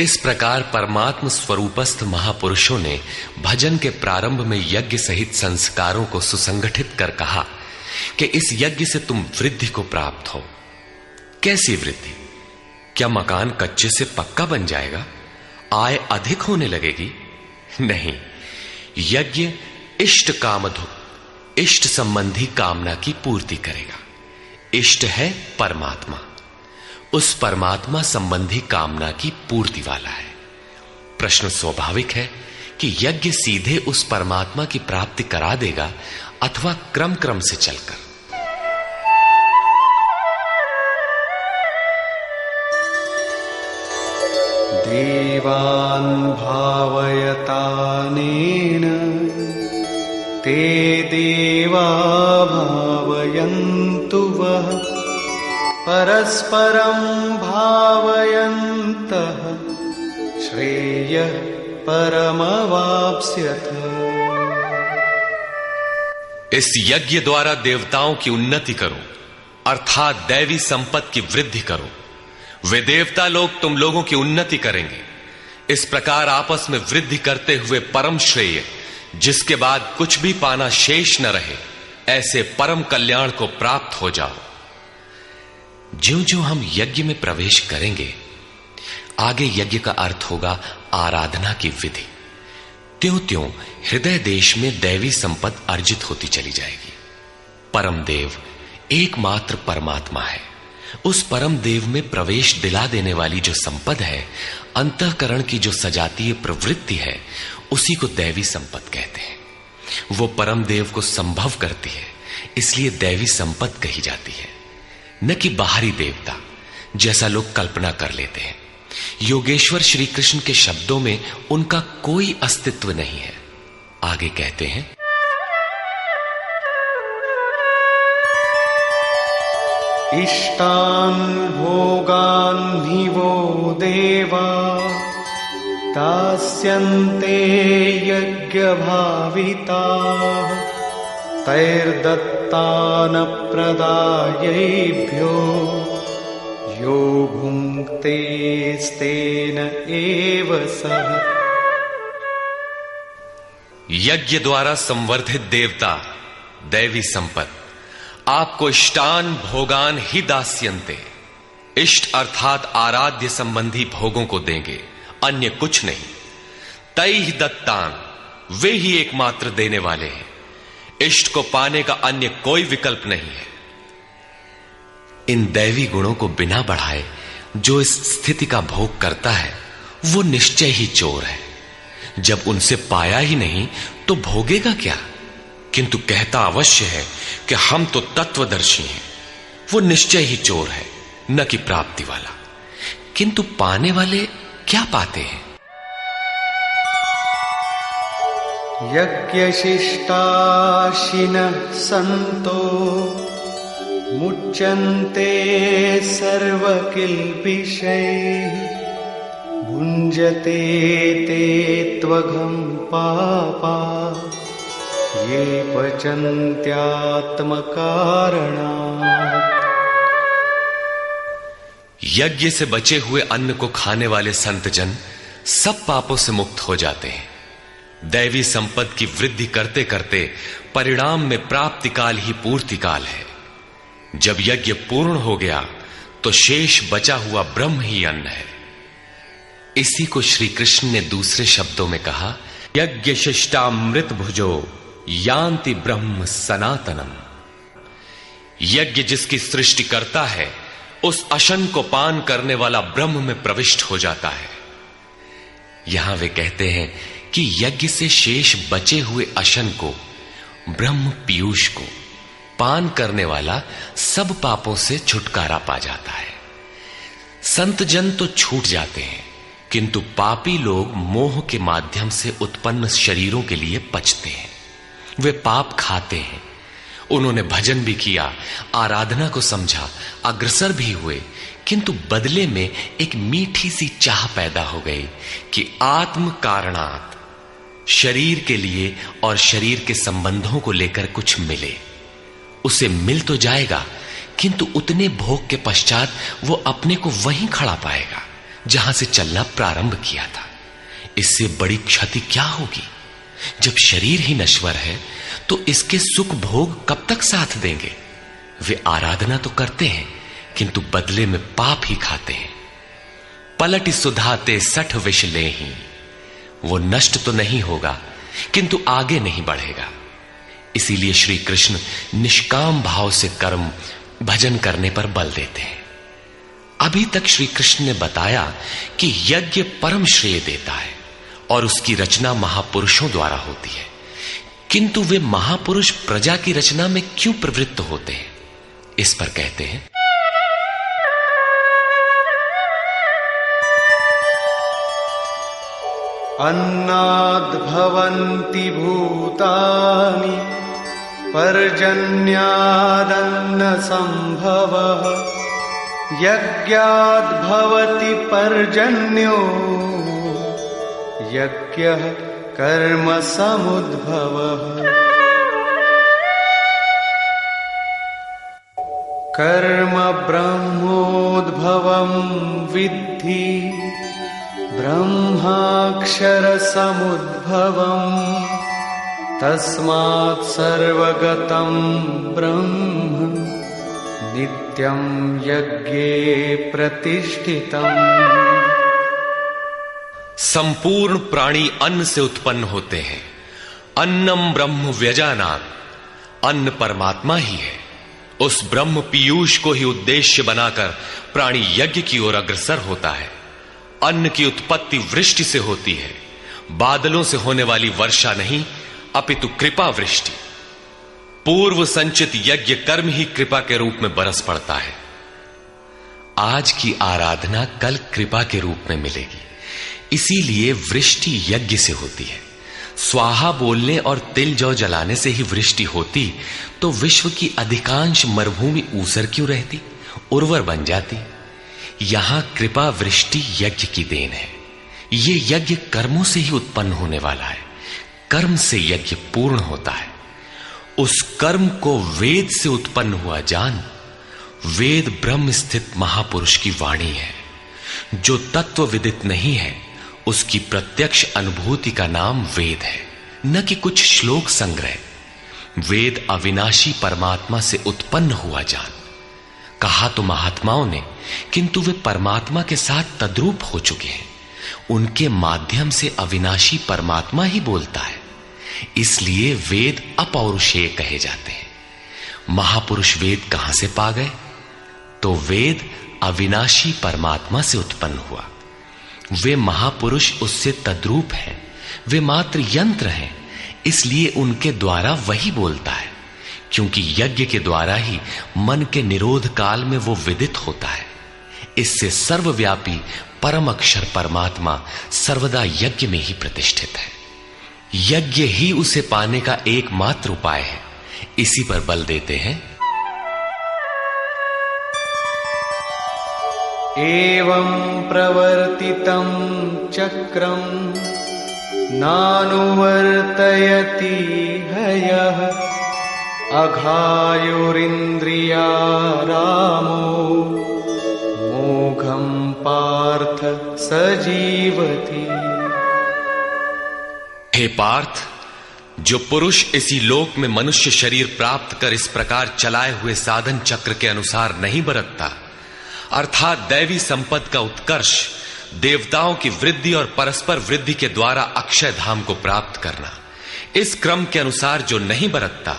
इस प्रकार परमात्म स्वरूपस्थ महापुरुषों ने भजन के प्रारंभ में यज्ञ सहित संस्कारों को सुसंगठित कर कहा कि इस यज्ञ से तुम वृद्धि को प्राप्त हो। कैसी वृद्धि? क्या मकान कच्चे से पक्का बन जाएगा? आय अधिक होने लगेगी? नहीं, यज्ञ इष्ट कामधुक, इष्ट संबंधी कामना की पूर्ति करेगा। इष्ट है परमात्मा, उस परमात्मा संबंधी कामना की पूर्ति वाला है। प्रश्न स्वाभाविक है कि यज्ञ सीधे उस परमात्मा की प्राप्ति करा देगा अथवा क्रम क्रम से चलकर। देवान् भावयतानेन ते देवा भावयन्तु वः परस्परं भावयन्तः श्रेयः परमवाप्स्यथ। इस यज्ञ द्वारा देवताओं की उन्नति करो, अर्थात दैवी संपत्ति की वृद्धि करो। वे देवता लोग तुम लोगों की उन्नति करेंगे। इस प्रकार आपस में वृद्धि करते हुए परम श्रेय, जिसके बाद कुछ भी पाना शेष न रहे, ऐसे परम कल्याण को प्राप्त हो जाओ। ज्यों ज्यों हम यज्ञ में प्रवेश करेंगे, आगे यज्ञ का अर्थ होगा आराधना की विधि। त्यों त्यों हृदय देश में दैवी संपत्ति अर्जित होती चली जाएगी। परम देव एकमात्र परमात्मा है। उस परम देव में प्रवेश दिला देने वाली जो संपद है, अंतःकरण की जो सजातीय प्रवृत्ति है, उसी को दैवी संपत्ति कहते हैं। वो परम देव को संभव करती है, इसलिए दैवी संपत्ति कही जाती है, न कि बाहरी देवता जैसा लोग कल्पना कर लेते हैं। योगेश्वर श्री कृष्ण के शब्दों में उनका कोई अस्तित्व नहीं है। आगे कहते हैं, इष्टान् भोगान् हि वो देवा दास्यन्ते यज्ञभाविताः तैर्दत्तान् प्रदायैभ्यो यो भुङ्क्तेस्तेन एव सः। यज्ञ द्वारा संवर्धित देवता दैवी संपत्ति आपको इष्टान भोगान ही दास्यन्ते, इष्ट अर्थात आराध्य संबंधी भोगों को देंगे, अन्य कुछ नहीं। तैहि दत्तान, वे ही एकमात्र देने वाले हैं। इष्ट को पाने का अन्य कोई विकल्प नहीं है। इन दैवी गुणों को बिना बढ़ाए जो इस स्थिति का भोग करता है, वो निश्चय ही चोर है। जब उनसे पाया ही नहीं तो भोगेगा क्या? किंतु कहता अवश्य है कि हम तो तत्वदर्शी हैं। वो निश्चय ही चोर है, न कि प्राप्ति वाला। किंतु पाने वाले क्या पाते हैं? यज्ञशिष्टाशिनः सन्तो मुच्यन्ते सर्वकिल्बिषैः भुञ्जते ते त्वघं पापा ये पचन्त्यात्मकारणात्। यज्ञ से बचे हुए अन्न को खाने वाले संत जन सब पापों से मुक्त हो जाते हैं। दैवी संपत्ति की वृद्धि करते करते परिणाम में प्राप्ति काल ही पूर्ति काल है। जब यज्ञ पूर्ण हो गया तो शेष बचा हुआ ब्रह्म ही अन्न है। इसी को श्री कृष्ण ने दूसरे शब्दों में कहा, यज्ञ शिष्टामृत भुजो यान्ति ब्रह्म सनातनम। यज्ञ जिसकी सृष्टि करता है, उस अशन को पान करने वाला ब्रह्म में प्रविष्ट हो जाता है। यहां वे कहते हैं कि यज्ञ से शेष बचे हुए अशन को, ब्रह्म पीयूष को पान करने वाला सब पापों से छुटकारा पा जाता है। संत जन तो छूट जाते हैं, किंतु पापी लोग मोह के माध्यम से उत्पन्न शरीरों के लिए पचते हैं। वे पाप खाते हैं। उन्होंने भजन भी किया, आराधना को समझा, अग्रसर भी हुए, किंतु बदले में एक मीठी सी चाह पैदा हो गई कि आत्म कारणात् शरीर के लिए और शरीर के संबंधों को लेकर कुछ मिले। उसे मिल तो जाएगा, किंतु उतने भोग के पश्चात वो अपने को वहीं खड़ा पाएगा, जहां से चलना प्रारंभ किया था। इससे बड़ी क्षति क्या होगी? जब शरीर ही नश्वर है तो इसके सुख भोग कब तक साथ देंगे? वे आराधना तो करते हैं किंतु बदले में पाप ही खाते हैं। पलट सुधाते 60 विष ले ही, वो नष्ट तो नहीं होगा किंतु आगे नहीं बढ़ेगा। इसीलिए श्री कृष्ण निष्काम भाव से कर्म भजन करने पर बल देते हैं। अभी तक श्री कृष्ण ने बताया कि यज्ञ परम श्रेय देता है और उसकी रचना महापुरुषों द्वारा होती है, किंतु वे महापुरुष प्रजा की रचना में क्यों प्रवृत्त होते हैं? इस पर कहते हैं, अन्नाद् भवन्ति भूतानि पर्जन्यादन्न संभवः यज्ञाद् भवति पर्जन्यो यज्ञः कर्म समुद्भवः। कर्म ब्रह्मोद्भवं विद्धि ब्रह्माक्षर समुद्भवम् तस्मात् सर्वगतं ब्रह्म नित्यं यज्ञे प्रतिष्ठितम्। संपूर्ण प्राणी अन्न से उत्पन्न होते हैं। अन्नम ब्रह्म व्यजानात्, अन्न परमात्मा ही है। उस ब्रह्म पीयूष को ही उद्देश्य बनाकर प्राणी यज्ञ की ओर अग्रसर होता है। अन्न की उत्पत्ति वृष्टि से होती है, बादलों से होने वाली वर्षा नहीं अपितु कृपा वृष्टि। पूर्व संचित यज्ञ कर्म ही कृपा के रूप में बरस पड़ता है। आज की आराधना कल कृपा के रूप में मिलेगी, इसीलिए वृष्टि यज्ञ से होती है। स्वाहा बोलने और तिल जौ जलाने से ही वृष्टि होती तो विश्व की अधिकांश मरुभूमि ऊसर क्यों रहती, उर्वर बन जाती। यहां कृपा वृष्टि यज्ञ की देन है। ये यज्ञ कर्मों से ही उत्पन्न होने वाला है। कर्म से यज्ञ पूर्ण होता है। उस कर्म को वेद से उत्पन्न हुआ जान। वेद ब्रह्म स्थित महापुरुष की वाणी है। जो तत्व विदित नहीं है उसकी प्रत्यक्ष अनुभूति का नाम वेद है, न कि कुछ श्लोक संग्रह। वेद अविनाशी परमात्मा से उत्पन्न हुआ जान। कहा तो महात्माओं ने, किंतु वे परमात्मा के साथ तद्रूप हो चुके हैं। उनके माध्यम से अविनाशी परमात्मा ही बोलता है, इसलिए वेद अपौरुषेय कहे जाते हैं। महापुरुष वेद कहां से पा गए? तो वेद अविनाशी परमात्मा से उत्पन्न हुआ। वे महापुरुष उससे तद्रूप हैं। वे मात्र यंत्र हैं, इसलिए उनके द्वारा वही बोलता है, क्योंकि यज्ञ के द्वारा ही मन के निरोध काल में वो विदित होता है। इससे सर्वव्यापी परम अक्षर परमात्मा सर्वदा यज्ञ में ही प्रतिष्ठित है। यज्ञ ही उसे पाने का एकमात्र उपाय है। इसी पर बल देते हैं, एवं प्रवर्तितं चक्रं नानुवर्तयति हयः अघायुरिन्द्रिया रामो मोघं पार्थ सजीवति। हे पार्थ, जो पुरुष इसी लोक में मनुष्य शरीर प्राप्त कर इस प्रकार चलाए हुए साधन चक्र के अनुसार नहीं बरतता, अर्थात दैवी संपद का उत्कर्ष, देवताओं की वृद्धि और परस्पर वृद्धि के द्वारा अक्षय धाम को प्राप्त करना, इस क्रम के अनुसार जो नहीं बरतता,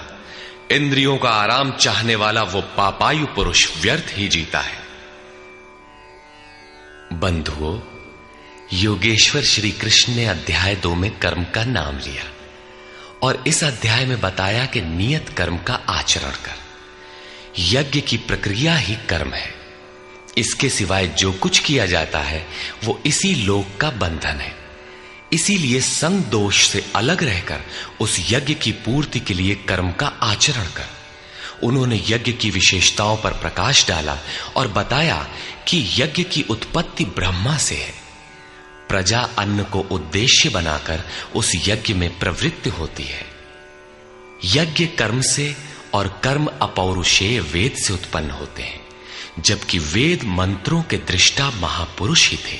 इंद्रियों का आराम चाहने वाला वो पापायु पुरुष व्यर्थ ही जीता है। बंधुओं, योगेश्वर श्री कृष्ण ने अध्याय 2 में कर्म का नाम लिया और इस अध्याय में बताया कि नियत कर्म का आचरण कर। यज्ञ की प्रक्रिया ही कर्म है। इसके सिवाय जो कुछ किया जाता है वो इसी लोक का बंधन है। इसीलिए संग दोष से अलग रहकर उस यज्ञ की पूर्ति के लिए कर्म का आचरण कर। उन्होंने यज्ञ की विशेषताओं पर प्रकाश डाला और बताया कि यज्ञ की उत्पत्ति ब्रह्मा से है। प्रजा अन्न को उद्देश्य बनाकर उस यज्ञ में प्रवृत्त होती है। यज्ञ कर्म से और कर्म अपौरुषेय वेद से उत्पन्न होते हैं, जबकि वेद मंत्रों के दृष्टा महापुरुष ही थे।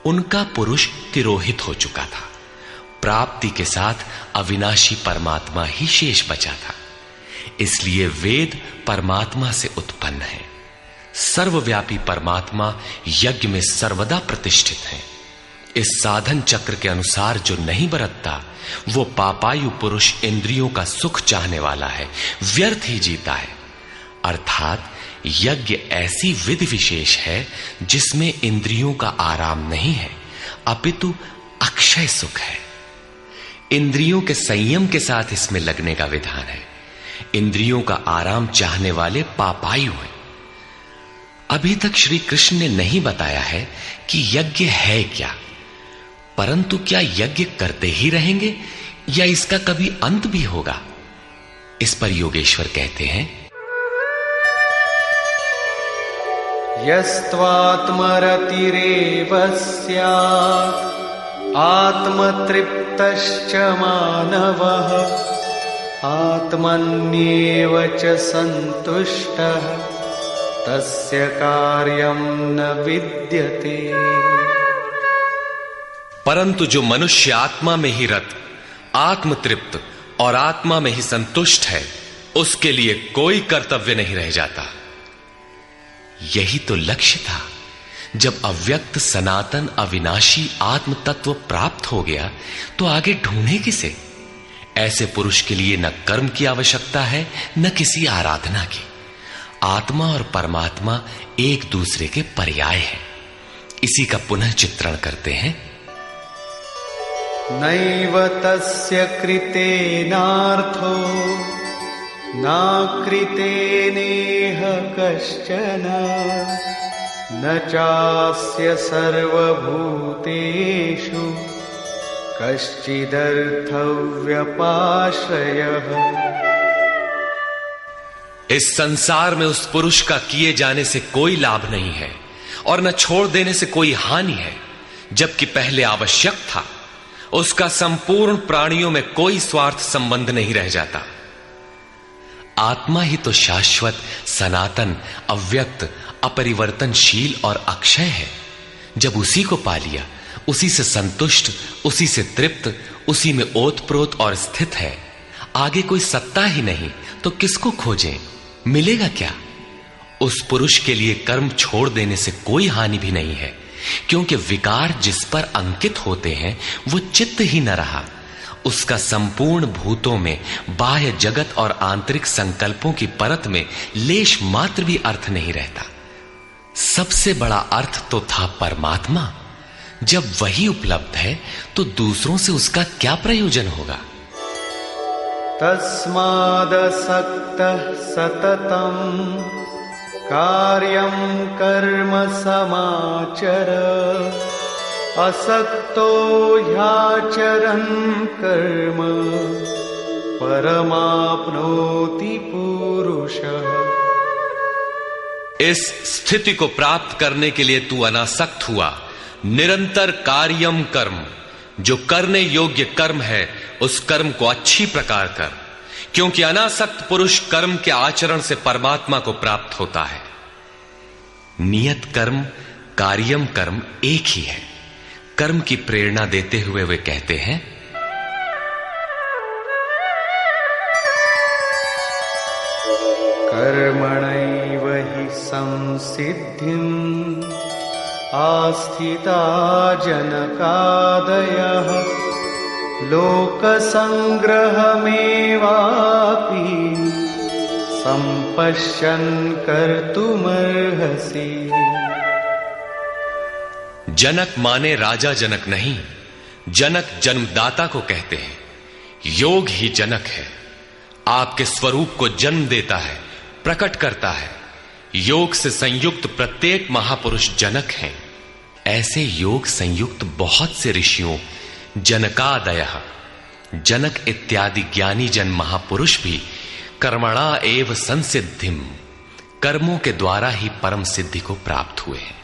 उनका पुरुष तिरोहित हो चुका था। प्राप्ति के साथ अविनाशी परमात्मा ही शेष बचा था। इसलिए वेद परमात्मा से उत्पन्न है। सर्वव्यापी परमात्मा यज्ञ में सर्वदा प्रतिष्ठित है। इस साधन चक्र के अनुसार जो नहीं बरतता वो पापायु पुरुष इंद्रियों का सुख चाहने वाला है, व्यर्थ ही जीता है। अर्थात यज्ञ ऐसी विधि विशेष है जिसमें इंद्रियों का आराम नहीं है, अपितु अक्षय सुख है। इंद्रियों के संयम के साथ इसमें लगने का विधान है। इंद्रियों का आराम चाहने वाले पापायु हैं। अभी तक श्री कृष्ण ने नहीं बताया है कि यज्ञ है क्या, परंतु क्या यज्ञ करते ही रहेंगे या इसका कभी अंत भी होगा? इस पर योगेश्वर कहते हैं, यस्त्वात्मरतिरेव स्यात् आत्मतृप्तश्च मानवः आत्मन्येव च सन्तुष्टः तस्य कार्यं न विद्यते। परंतु जो मनुष्य आत्मा में ही रत, आत्मतृप्त और आत्मा में ही संतुष्ट है, उसके लिए कोई कर्तव्य नहीं रह जाता। यही तो लक्ष्य था। जब अव्यक्त सनातन अविनाशी आत्म तत्व प्राप्त हो गया तो आगे ढूंढे किसे? ऐसे पुरुष के लिए न कर्म की आवश्यकता है न किसी आराधना की। आत्मा और परमात्मा एक दूसरे के पर्याय हैं। इसी का पुनः चित्रण करते हैं। नैव तस्य कृतेनार्थो नाकृतेनेह कश्चन न चास्य सर्वभूतेषु कश्चिदर्थव्यपाश्रयः। इस संसार में उस पुरुष का किए जाने से कोई लाभ नहीं है और न छोड़ देने से कोई हानि है। जबकि पहले आवश्यक था, उसका संपूर्ण प्राणियों में कोई स्वार्थ संबंध नहीं रह जाता। आत्मा ही तो शाश्वत, सनातन, अव्यक्त, अपरिवर्तनशील और अक्षय है। जब उसी को पा लिया, उसी से संतुष्ट, उसी से तृप्त, उसी में ओतप्रोत और स्थित है, आगे कोई सत्ता ही नहीं तो किसको खोजें? मिलेगा क्या? उस पुरुष के लिए कर्म छोड़ देने से कोई हानि भी नहीं है, क्योंकि विकार जिस पर अंकित होते हैं वो चित्त ही न रहा। उसका संपूर्ण भूतों में, बाह्य जगत और आंतरिक संकल्पों की परत में लेश मात्र भी अर्थ नहीं रहता। सबसे बड़ा अर्थ तो था परमात्मा। जब वही उपलब्ध है तो दूसरों से उसका क्या प्रयोजन होगा? तस्मादसक्तः सततं कार्यं कर्म समाचर असक्तो ह्याचरन् कर्म परमाप्नोति पुरुषः। इस स्थिति को प्राप्त करने के लिए तू अनासक्त हुआ। निरंतर कार्यम कर्म, जो करने योग्य कर्म है उस कर्म को अच्छी प्रकार कर, क्योंकि अनासक्त पुरुष कर्म के आचरण से परमात्मा को प्राप्त होता है। नियत कर्म, कार्यम कर्म एक ही है। कर्म की प्रेरणा देते हुए वे कहते हैं, कर्मणैव हि संसिद्धिम् आस्थिता जनकादयः लोकसंग्रहमेवापि संपश्यन् कर्तुमर्हसि। जनक माने राजा जनक नहीं, जनक जन्मदाता को कहते हैं। योग ही जनक है, आपके स्वरूप को जन्म देता है, प्रकट करता है। योग से संयुक्त प्रत्येक महापुरुष जनक हैं। ऐसे योग संयुक्त बहुत से ऋषियों, जनकादयः, जनक इत्यादि ज्ञानी जन महापुरुष भी कर्मणा एव संसिद्धिम, कर्मों के द्वारा ही परम सिद्धि को प्राप्त हुए हैं।